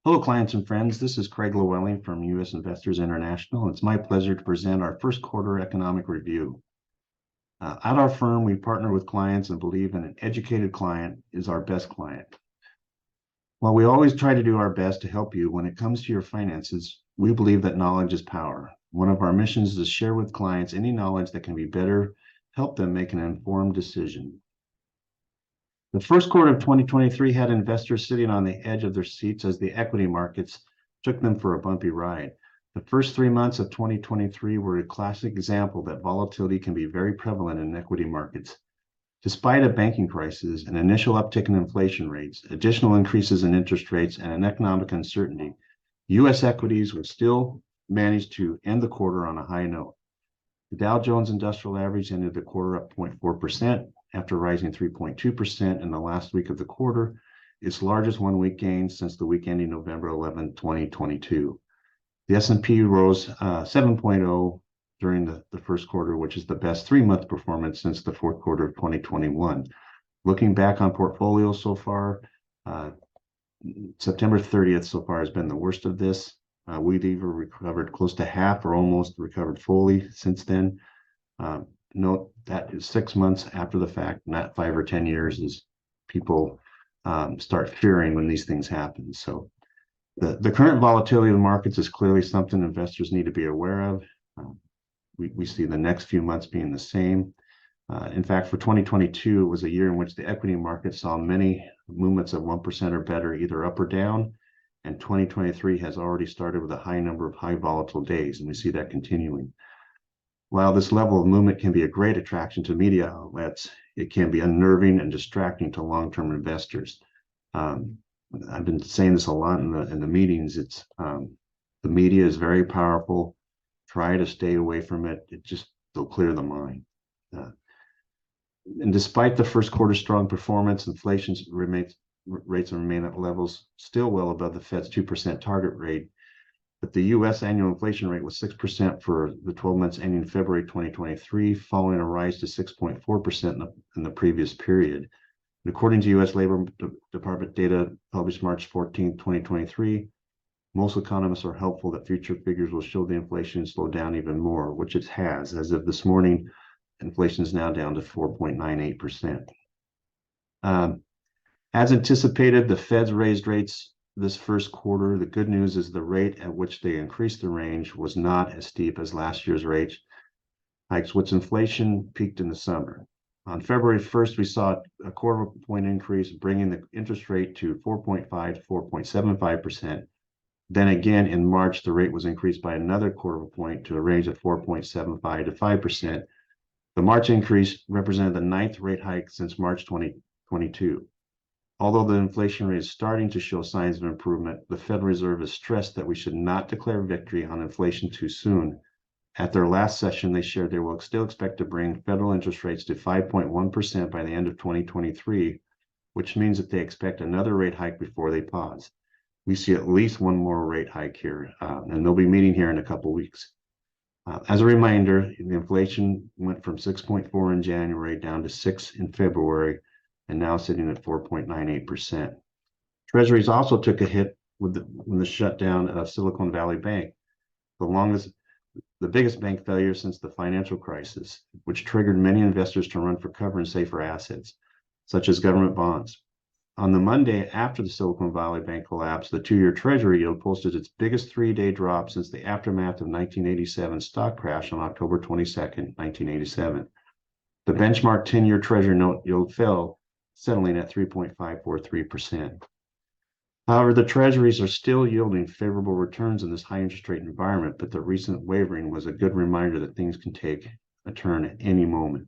Hello, clients and friends. This is Craig Llewellyn from U.S. Investors International. It's my pleasure to present our first quarter economic review. At our firm, we partner with clients and believe an educated client is our best client. While we always try to do our best to help you when it comes to your finances, we believe that knowledge is power. One of our missions is to share with clients any knowledge that can be better, help them make an informed decision. The first quarter of 2023 had investors sitting on the edge of their seats as the equity markets took them for a bumpy ride. The first 3 months of 2023 were a classic example that volatility can be very prevalent in equity markets. Despite a banking crisis, an initial uptick in inflation rates, additional increases in interest rates, and an economic uncertainty, U.S. equities would still manage to end the quarter on a high note. The Dow Jones Industrial Average ended the quarter up 0.4%. After rising 3.2% in the last week of the quarter, its largest one-week gain since the week ending November 11, 2022. The S&P rose 7.0 during the first quarter, which is the best 3-month performance since the fourth quarter of 2021. Looking back on portfolios so far, September 30th so far has been the worst of this. We've either recovered close to half or almost recovered fully since then. Note that is 6 months after the fact, not 5 or 10 years, as people start fearing when these things happen. So the current volatility of the markets is clearly something investors need to be aware of. We see the next few months being the same. In fact, for 2022, it was a year in which the equity market saw many movements of 1% or better, either up or down. And 2023 has already started with a high number of high volatile days, and we see that continuing. While this level of movement can be a great attraction to media outlets, it can be unnerving and distracting to long-term investors. I've been saying this a lot in the meetings. It's the media is very powerful. Try to stay away from it. They'll clear the mind. And despite the first quarter strong performance, inflation rates remain at levels still well above the Fed's 2% target rate. But the U.S. annual inflation rate was 6% for the 12 months ending February 2023, following a rise to 6.4% in the previous period. And according to U.S. Labor Department data published March 14, 2023, most economists are hopeful that future figures will show the inflation slow down even more, which it has. As of this morning, inflation is now down to 4.98%. As anticipated, the Fed's raised rates this first quarter. The good news is the rate at which they increased the range was not as steep as last year's rate hikes, which inflation peaked in the summer. On February 1st, we saw a quarter of a point increase, bringing the interest rate to 4.5 to 4.75%. Then again, in March, the rate was increased by another quarter of a point to a range of 4.75 to 5%. The March increase represented the 9th rate hike since March 2022. Although the inflation rate is starting to show signs of improvement, the Federal Reserve has stressed that we should not declare victory on inflation too soon. At their last session, they shared they will still expect to bring federal interest rates to 5.1% by the end of 2023, which means that they expect another rate hike before they pause. We see at least one more rate hike here, and they'll be meeting here in a couple weeks. As a reminder, the inflation went from 6.4 in January down to 6 in February, and now sitting at 4.98%. Treasuries also took a hit with the shutdown of Silicon Valley Bank, the biggest bank failure since the financial crisis, which triggered many investors to run for cover and safer assets, such as government bonds. On the Monday after the Silicon Valley Bank collapse, the 2-year Treasury yield posted its biggest 3-day drop since the aftermath of 1987 stock crash on October 22nd, 1987. The benchmark 10-year Treasury note yield fell, settling at 3.543%. However, the treasuries are still yielding favorable returns in this high interest rate environment, but the recent wavering was a good reminder that things can take a turn at any moment.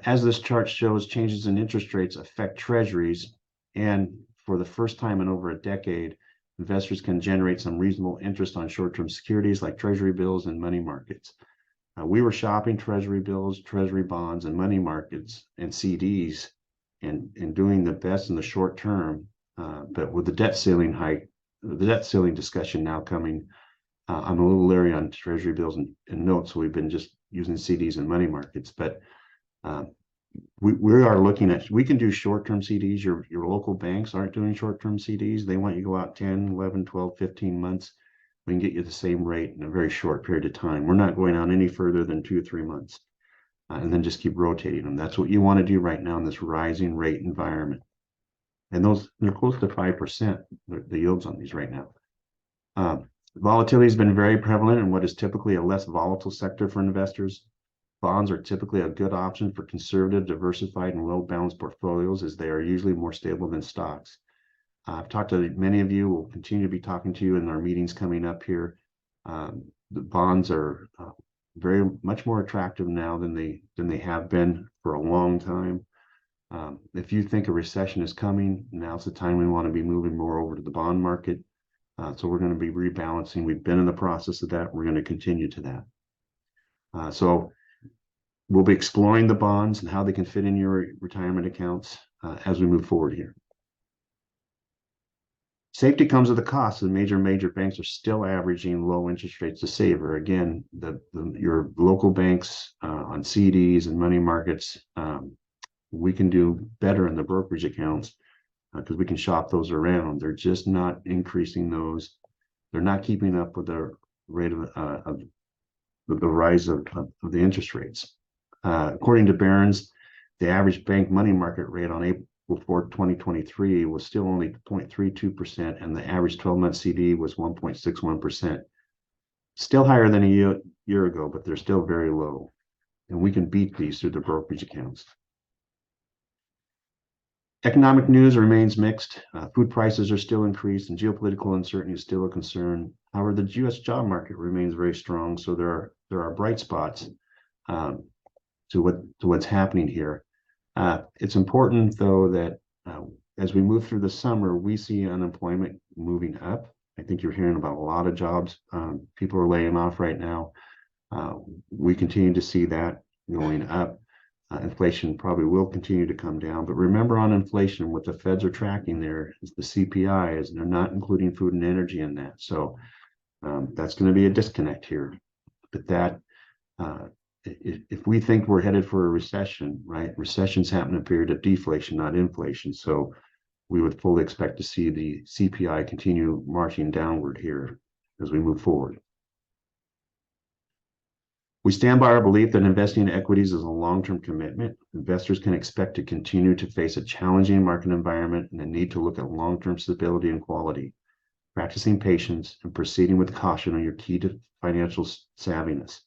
As this chart shows, changes in interest rates affect treasuries, and for the first time in over a decade, investors can generate some reasonable interest on short-term securities like treasury bills and money markets. We were shopping treasury bills, treasury bonds, and money markets and CDs and doing the best in the short term. But with the debt ceiling discussion now coming, I'm a little leery on treasury bills and notes. So we've been just using CDs and money markets. But we are looking at, we can do short-term CDs. Your local banks aren't doing short-term CDs. They want you to go out 10, 11, 12, 15 months. We can get you the same rate in a very short period of time. We're not going out any further than 2 or 3 months, and then just keep rotating them. That's what you want to do right now in this rising rate environment. And they're close to 5%, the yields on these right now. Volatility has been very prevalent in what is typically a less volatile sector for investors. Bonds are typically a good option for conservative, diversified, and well-balanced portfolios, as they are usually more stable than stocks. I've talked to many of you. We'll continue to be talking to you in our meetings coming up here. The bonds are very much more attractive now than they have been for a long time. If you think a recession is coming, now's the time we want to be moving more over to the bond market. So we're going to be rebalancing. We've been in the process of that. We're going to continue to that. So we'll be exploring the bonds and how they can fit in your retirement accounts as we move forward here. Safety comes at a cost, and major banks are still averaging low interest rates to saver. Again, your local banks on CDs and money markets, we can do better in the brokerage accounts because we can shop those around. They're just not increasing those. They're not keeping up with the rate of the rise of the interest rates. According to Barron's, the average bank money market rate on April 4, 2023 was still only 0.32%, and the average 12-month CD was 1.61%. Still higher than a year ago, but they're still very low. And we can beat these through the brokerage accounts. Economic news remains mixed. Food prices are still increased, and geopolitical uncertainty is still a concern. However, the U.S. job market remains very strong, so there are bright spots to what's happening here. It's important, though, that as we move through the summer, we see unemployment moving up. I think you're hearing about a lot of jobs. People are laying off right now. We continue to see that going up. Inflation probably will continue to come down. But remember, on inflation, what the feds are tracking there is the CPI, is they're not including food and energy in that. So that's going to be a disconnect here. But that if we think we're headed for a recession, right? Recessions happen in a period of deflation, not inflation. So we would fully expect to see the CPI continue marching downward here as we move forward. We stand by our belief that investing in equities is a long-term commitment. Investors can expect to continue to face a challenging market environment and a need to look at long-term stability and quality. Practicing patience and proceeding with caution are your key to financial savviness.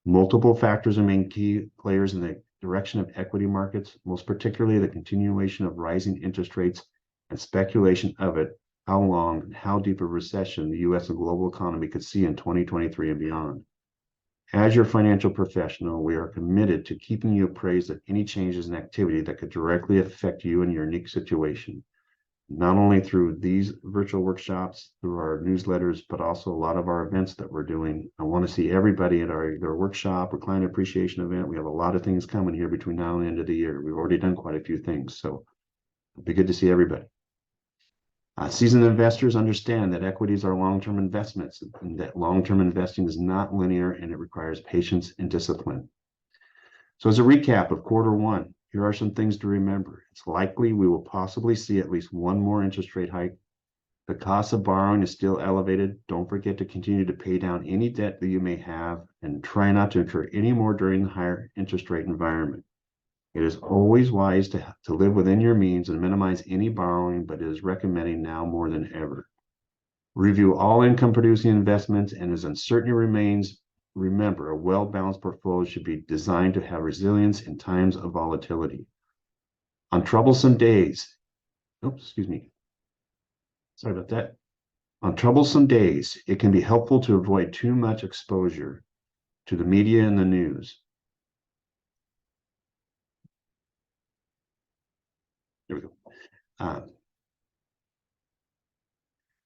Multiple factors remain key players in the direction of equity markets, most particularly the continuation of rising interest rates and speculation of it, how long and how deep a recession the U.S. and global economy could see in 2023 and beyond. As your financial professional, we are committed to keeping you appraised of any changes in activity that could directly affect you and your unique situation, not only through these virtual workshops, through our newsletters, but also a lot of our events that we're doing. I want to see everybody at our either workshop or client appreciation event. We have a lot of things coming here between now and the end of the year. We've already done quite a few things, so it'll be good to see everybody. Seasoned investors understand that equities are long-term investments and that long-term investing is not linear and it requires patience and discipline. So as a recap of quarter one, here are some things to remember. It's likely we will possibly see at least one more interest rate hike. The cost of borrowing is still elevated. Don't forget to continue to pay down any debt that you may have and try not to incur any more during the higher interest rate environment. It is always wise to live within your means and minimize any borrowing, but it is recommended now more than ever. Review all income producing investments, and as uncertainty remains, remember a well-balanced portfolio should be designed to have resilience in times of volatility. On troublesome days, sorry about that. On troublesome days, it can be helpful to avoid too much exposure to the media and the news. There we go.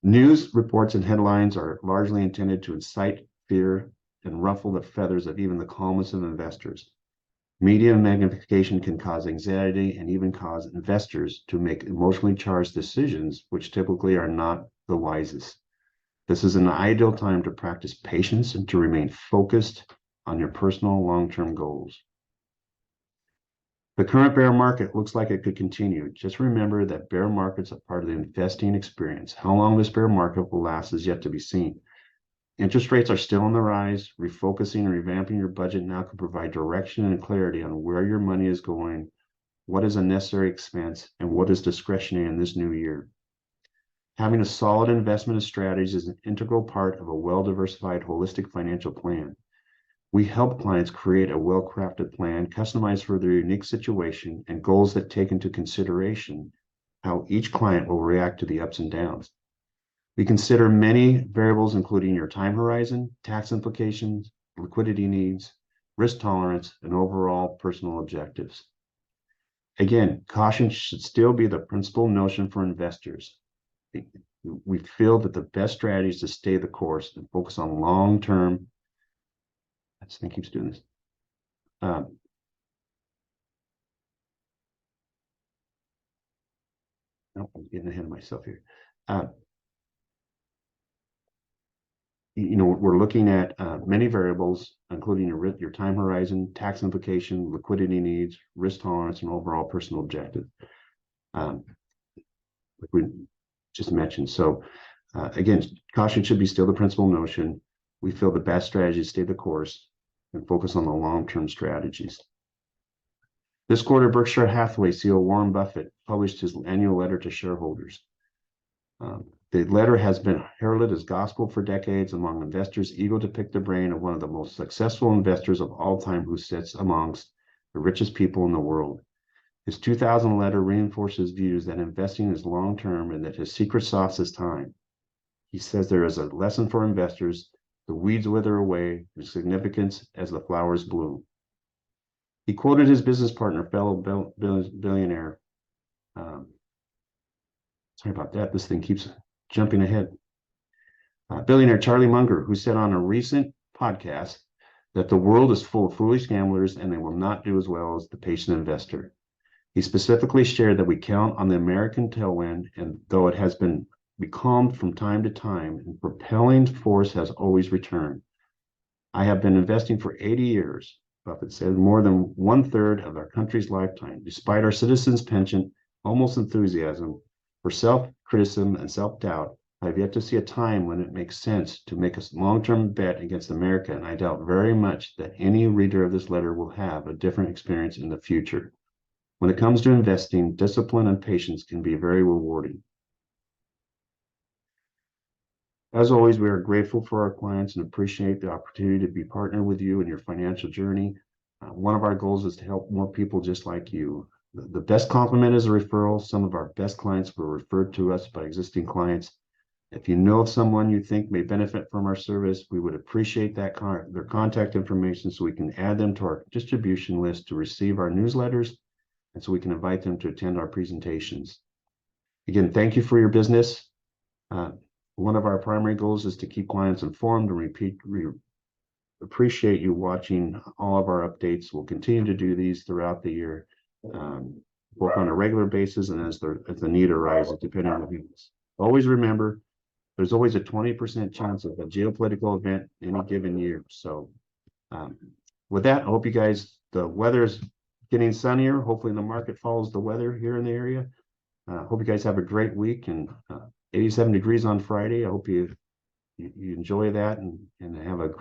News reports and headlines are largely intended to incite fear and ruffle the feathers of even the calmest of investors. Media magnification can cause anxiety and even cause investors to make emotionally charged decisions, which typically are not the wisest. This is an ideal time to practice patience and to remain focused on your personal long-term goals. The current bear market looks like it could continue. Just remember that bear markets are part of the investing experience. How long this bear market will last is yet to be seen. Interest rates are still on the rise. Refocusing and revamping your budget now can provide direction and clarity on where your money is going, what is a necessary expense, and what is discretionary in this new year. Having a solid investment strategy is an integral part of a well-diversified holistic financial plan. We help clients create a well-crafted plan, customized for their unique situation and goals that take into consideration how each client will react to the ups and downs. We consider many variables, including your time horizon, tax implications, liquidity needs, risk tolerance, and overall personal objectives. Again, caution should still be the principal notion for investors. We feel that the best strategy is to stay the course and focus on long-term. This thing keeps doing this. No, I'm getting ahead of myself here. We're looking at many variables, including your time horizon, tax implication, liquidity needs, risk tolerance, and overall personal objective, like we just mentioned. So again, caution should be still the principal notion. We feel the best strategy is stay the course and focus on the long-term strategies. This quarter, Berkshire Hathaway CEO Warren Buffett published his annual letter to shareholders. The letter has been heralded as gospel for decades among investors eager to pick the brain of one of the most successful investors of all time, who sits amongst the richest people in the world. His 2000 letter reinforces views that investing is long-term and that his secret sauce is time. He says there is a lesson for investors: the weeds wither away with significance as the flowers bloom. He quoted his business partner, fellow billionaire. Sorry about that. This thing keeps jumping ahead. Billionaire Charlie Munger, who said on a recent podcast that the world is full of foolish gamblers and they will not do as well as the patient investor. He specifically shared that we count on the American tailwind, and though it has been becalmed from time to time, and propelling force has always returned. I have been investing for 80 years, Buffett said, more than 1/3 of our country's lifetime, despite our citizens' penchant, almost enthusiasm for self-criticism and self-doubt. I have yet to see a time when it makes sense to make a long-term bet against America, and I doubt very much that any reader of this letter will have a different experience in the future. When it comes to investing, discipline and patience can be very rewarding. As always, we are grateful for our clients and appreciate the opportunity to be partnered with you in your financial journey. One of our goals is to help more people just like you. The best compliment is a referral. Some of our best clients were referred to us by existing clients. If you know of someone you think may benefit from our service, we would appreciate their contact information so we can add them to our distribution list to receive our newsletters, and so we can invite them to attend our presentations. Again, thank you for your business. One of our primary goals is to keep clients informed, and we appreciate you watching all of our updates. We'll continue to do these throughout the year, both on a regular basis and as the need arises, depending on the needs. Always remember, there's always a 20% chance of a geopolitical event any given year. So with that, I hope you guys, the weather is getting sunnier. Hopefully the market follows the weather here in the area. Hope you guys have a great week, and 87 degrees on Friday. I hope you enjoy that and have a